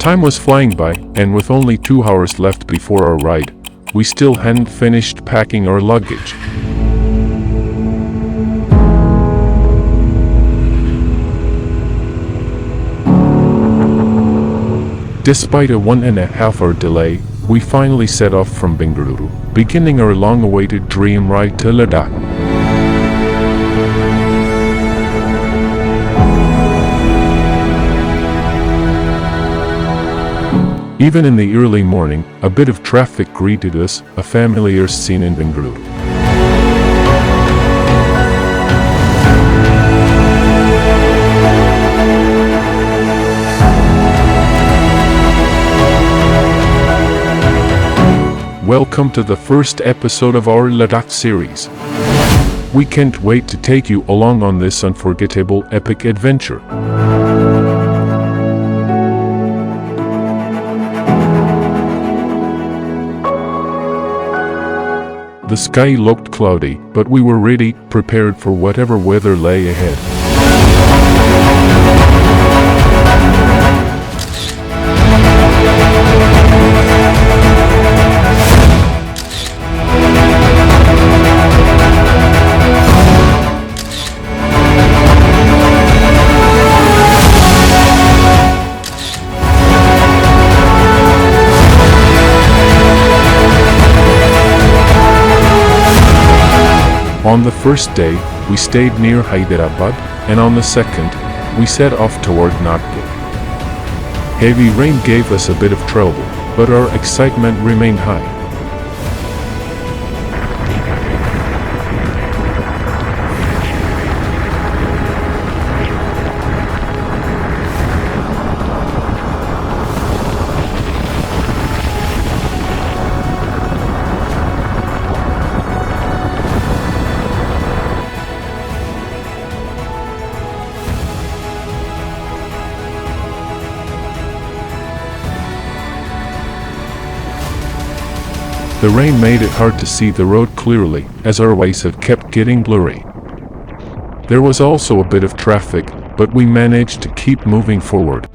Time was flying by, and with only 2 hours left before our ride, we still hadn't finished packing our luggage. Despite a 1.5-hour delay, we finally set off from Bangalore, beginning our long-awaited dream ride to Ladakh. Even in the early morning, a bit of traffic greeted us, a familiar scene in Bangalore. Welcome to the first episode of our Ladakh series. We can't wait to take you along on this unforgettable epic adventure. The sky looked cloudy, but we were ready, prepared for whatever weather lay ahead. On the first day, we stayed near Hyderabad, and on the second, we set off toward Nagpur. Heavy rain gave us a bit of trouble, but our excitement remained high. The rain made it hard to see the road clearly, as our ways had kept getting blurry. There was also a bit of traffic, but we managed to keep moving forward.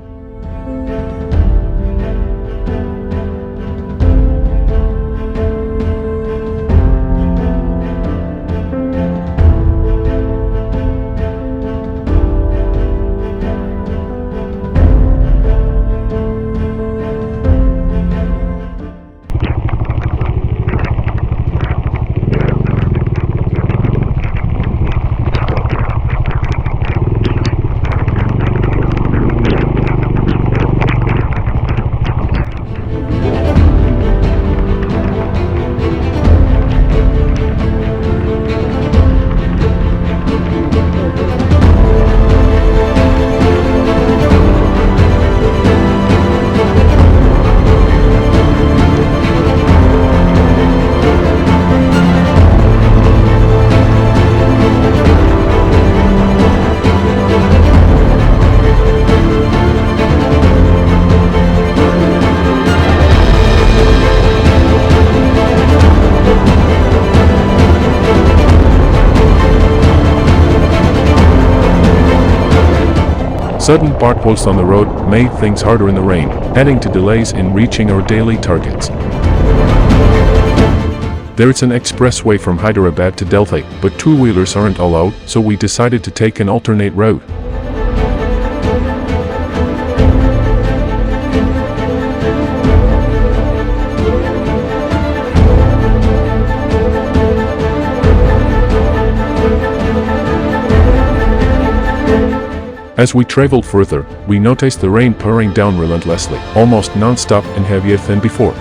Sudden potholes on the road made things harder in the rain, adding to delays in reaching our daily targets. There's an expressway from Hyderabad to Delhi, but two-wheelers aren't allowed, so we decided to take an alternate route. As we traveled further, we noticed the rain pouring down relentlessly, almost non-stop and heavier than before.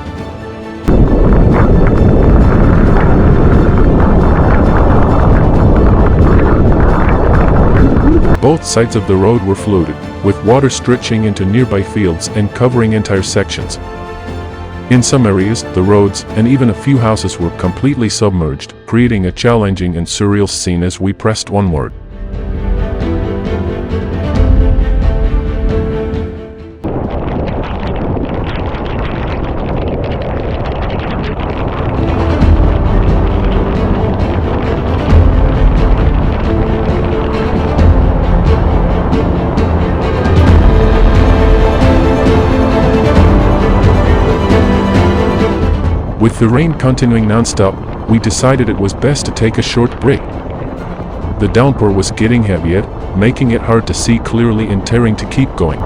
Both sides of the road were flooded, with water stretching into nearby fields and covering entire sections. In some areas, the roads and even a few houses were completely submerged, creating a challenging and surreal scene as we pressed onward. With the rain continuing non-stop, we decided it was best to take a short break. The downpour was getting heavier, making it hard to see clearly and tearing to keep going.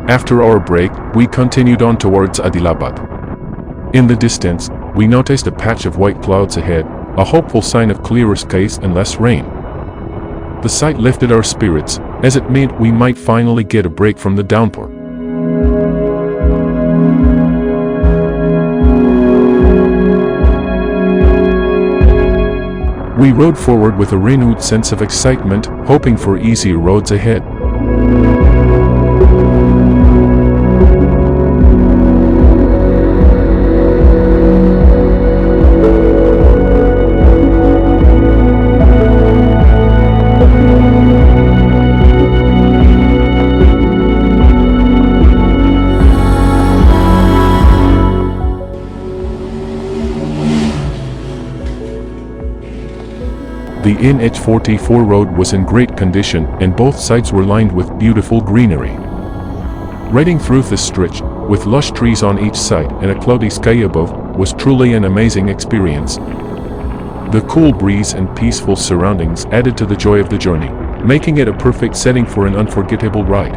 After our break, we continued on towards Adilabad. In the distance, we noticed a patch of white clouds ahead, a hopeful sign of clearer skies and less rain. The sight lifted our spirits, as it meant we might finally get a break from the downpour. We rode forward with a renewed sense of excitement, hoping for easier roads ahead. The NH-44 road was in great condition and both sides were lined with beautiful greenery. Riding through this stretch, with lush trees on each side and a cloudy sky above, was truly an amazing experience. The cool breeze and peaceful surroundings added to the joy of the journey, making it a perfect setting for an unforgettable ride.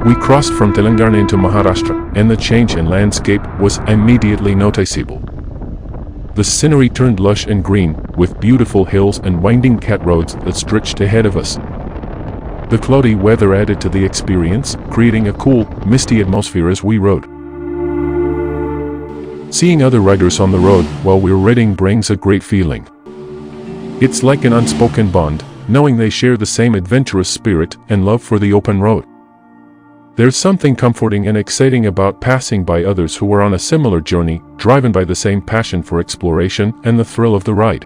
We crossed from Telangana into Maharashtra, and the change in landscape was immediately noticeable. The scenery turned lush and green, with beautiful hills and winding cat roads that stretched ahead of us. The cloudy weather added to the experience, creating a cool, misty atmosphere as we rode. Seeing other riders on the road while we're riding brings a great feeling. It's like an unspoken bond, knowing they share the same adventurous spirit and love for the open road. There's something comforting and exciting about passing by others who are on a similar journey, driven by the same passion for exploration and the thrill of the ride.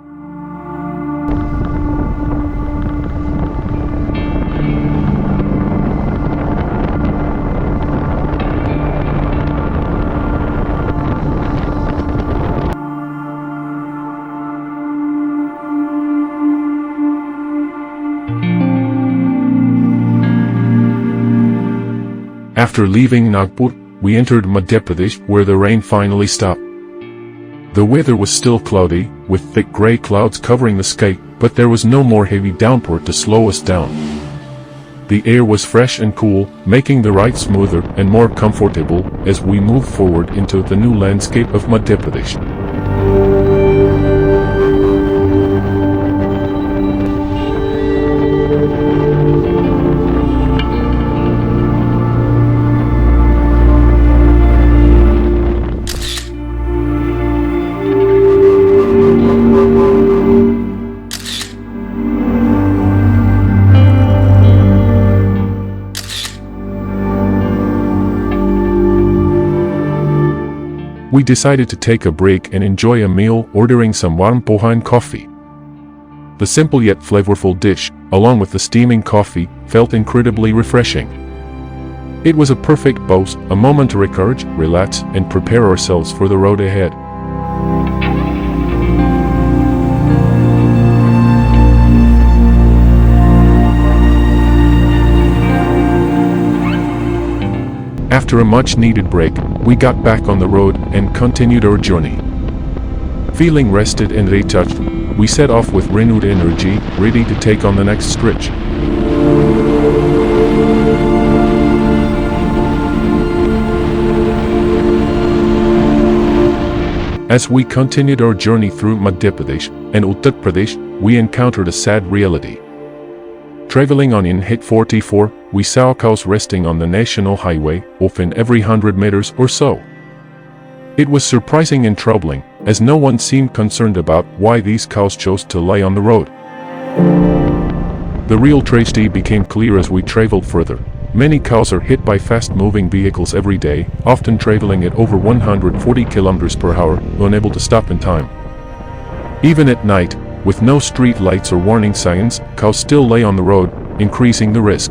After leaving Nagpur, we entered Madhya Pradesh, where the rain finally stopped. The weather was still cloudy, with thick gray clouds covering the sky, but there was no more heavy downpour to slow us down. The air was fresh and cool, making the ride smoother and more comfortable as we moved forward into the new landscape of Madhya Pradesh. We decided to take a break and enjoy a meal, ordering some warm poha and coffee. The simple yet flavorful dish, along with the steaming coffee, felt incredibly refreshing. It was a perfect pause, a moment to recharge, relax, and prepare ourselves for the road ahead. After a much-needed break, we got back on the road and continued our journey. Feeling rested and recharged, we set off with renewed energy, ready to take on the next stretch. As we continued our journey through Madhya Pradesh and Uttar Pradesh, we encountered a sad reality. Traveling on in EP-44, we saw cows resting on the national highway, often every 100 meters or so. It was surprising and troubling, as no one seemed concerned about why these cows chose to lie on the road. The real tragedy became clear as we traveled further. Many cows are hit by fast-moving vehicles every day, often traveling at over 140 kilometers per hour, unable to stop in time. Even at night, with no street lights or warning signs, cows still lay on the road, increasing the risk.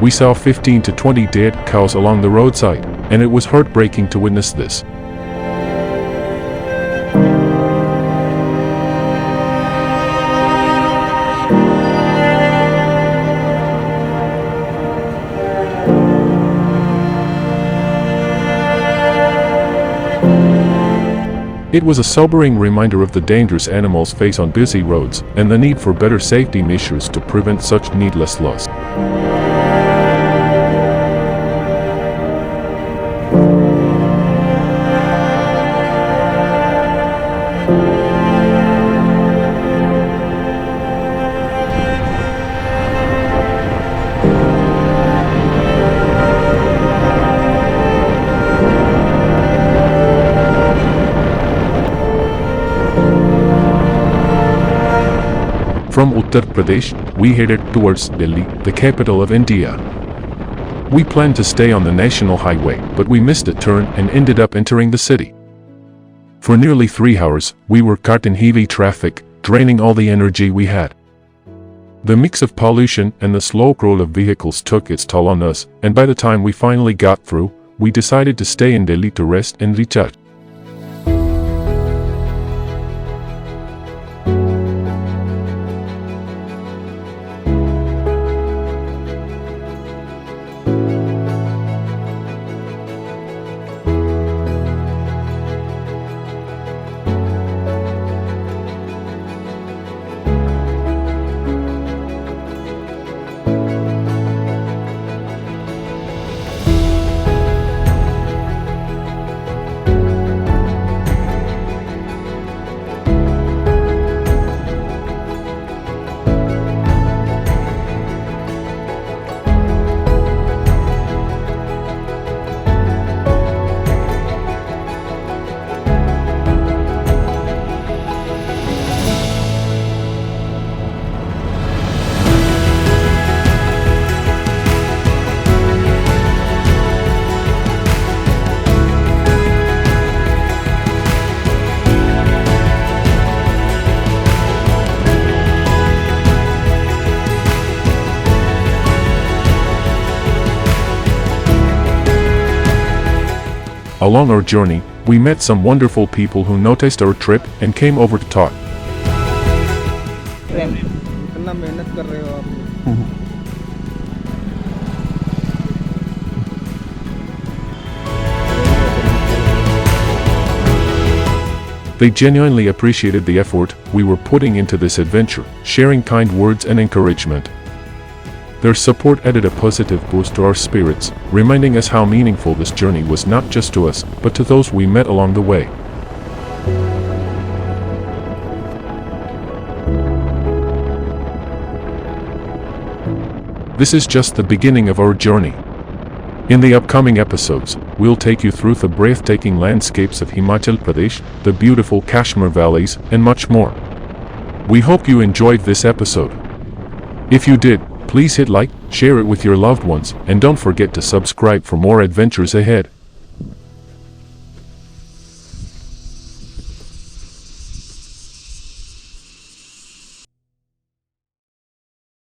We saw 15 to 20 dead cows along the roadside, and it was heartbreaking to witness this. It was a sobering reminder of the dangers animals face on busy roads and the need for better safety measures to prevent such needless loss. From Uttar Pradesh, we headed towards Delhi, the capital of India. We planned to stay on the national highway, but we missed a turn and ended up entering the city. For nearly 3 hours, we were caught in heavy traffic, draining all the energy we had. The mix of pollution and the slow roll of vehicles took its toll on us, and by the time we finally got through, we decided to stay in Delhi to rest and recharge. Along our journey, we met some wonderful people who noticed our trip and came over to talk. कितना मेहनत कर रहे हो आप? They genuinely appreciated the effort we were putting into this adventure, sharing kind words and encouragement. Their support added a positive boost to our spirits, reminding us how meaningful this journey was not just to us, but to those we met along the way. This is just the beginning of our journey. In the upcoming episodes, we'll take you through the breathtaking landscapes of Himachal Pradesh, the beautiful Kashmir valleys, and much more. We hope you enjoyed this episode. If you did, please hit like, share it with your loved ones, and don't forget to subscribe for more adventures ahead.